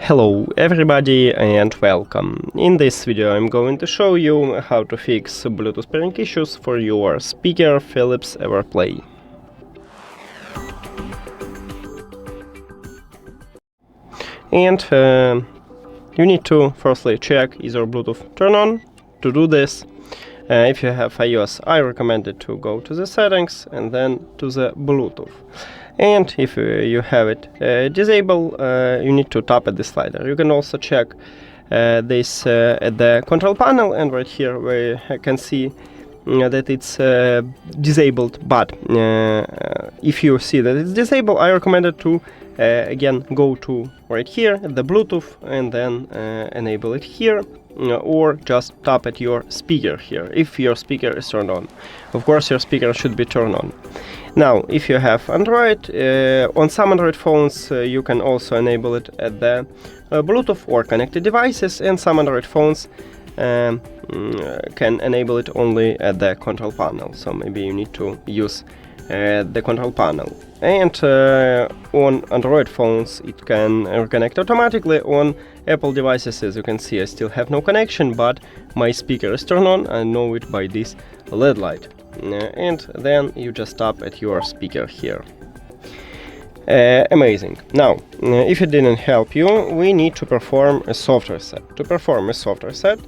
Hello everybody and welcome. In this video I'm going to show you how to fix Bluetooth pairing issues for your speaker Philips EverPlay. And you need to firstly check is your Bluetooth turned on. To do this, if you have iOS, I recommend it to go to the settings and then to the Bluetooth. And if you have it disabled, you need to tap at the slider. You can also check this at the control panel, and right here where you can see that it's disabled. But if you see that it's disabled, I recommend it to again go to right here the Bluetooth and then enable it here, or just tap at your speaker here if your speaker is turned on. Of course your speaker should be turned on. Now if you have Android, on some Android phones you can also enable it at the Bluetooth or connected devices, and some Android phones can enable it only at the control panel, so maybe you need to use the control panel. And on Android phones it can reconnect automatically. On Apple devices, as you can see, I still have no connection, but my speaker is turned on. I know it by this LED light. And then you just tap at your speaker here. Amazing. Now, if it didn't help you, we need to perform a soft reset. To perform a soft reset,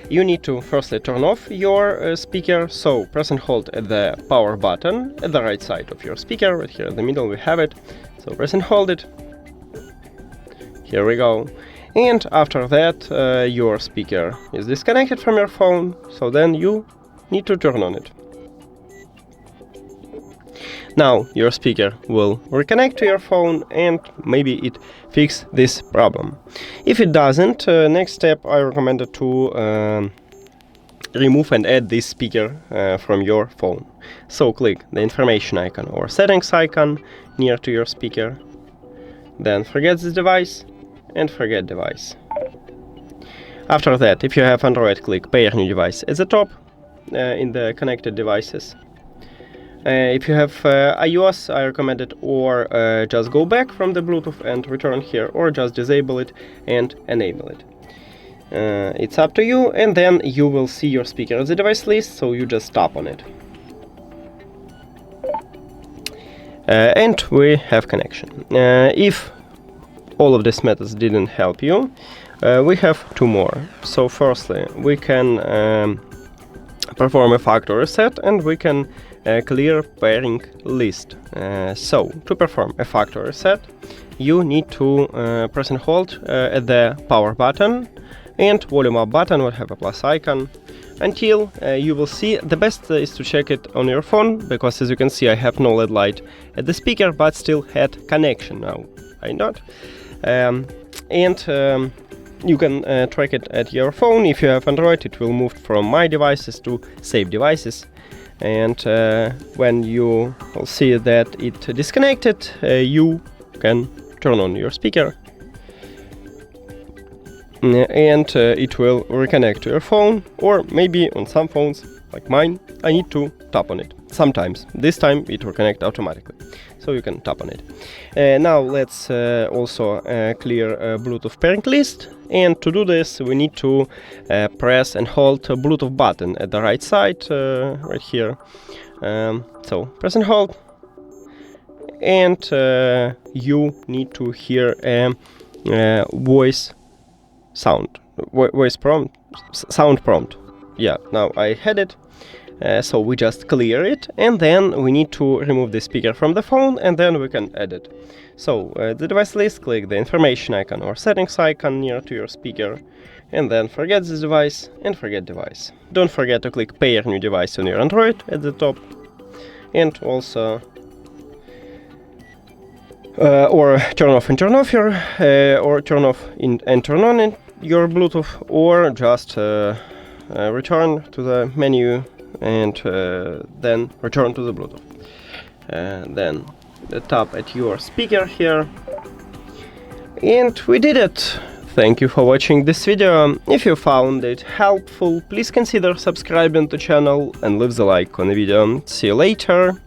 you need to firstly turn off your speaker, so press and hold at the power button at the right side of your speaker. Right here in the middle we have it, so press and hold it. Here we go. And after that your speaker is disconnected from your phone, so then you need to turn on it. Now your speaker will reconnect to your phone and maybe it fixes this problem. If it doesn't, next step I recommend it to remove and add this speaker from your phone. So click the information icon or settings icon near to your speaker, then forget this device and forget device. After that, if you have Android, click pair new device at the top in the connected devices. If you have iOS, I recommend it or just go back from the Bluetooth and return here, or just disable it and enable it. It's up to you, and then you will see your speaker as a device list, so you just tap on it. And we have connection. If all of these methods didn't help you, we have two more. So firstly, we can perform a factory reset and we can clear pairing list. So to perform a factory reset, you need to press and hold at the power button, and volume up button will have a plus icon until you will see. The best is to check it on your phone, because as you can see I have no LED light at the speaker but still had connection. Now I not. You can track it at your phone. If you have Android, it will move from My Devices to Save Devices. And when you will see that it disconnected, you can turn on your speaker. And it will reconnect to your phone, or maybe on some phones, like mine, I need to tap on it. Sometimes. This time it will connect automatically, so you can tap on it. Now let's also clear Bluetooth pairing list, and to do this we need to press and hold the Bluetooth button at the right side, right here. So press and hold, and you need to hear a voice sound, voice prompt, sound prompt. Yeah, now I had it. So we just clear it, and then we need to remove the speaker from the phone, and then we can add it. So the device list, click the information icon or settings icon near to your speaker, and then forget this device and forget device. Don't forget to click pair new device on your Android at the top, and also or turn off and turn off your or turn off and turn on your Bluetooth, or just return to the menu and then return to the Bluetooth. Then tap at your speaker here, and we did it. Thank you for watching this video. If you found it helpful, please consider subscribing to the channel and leave the like on the video. See you later.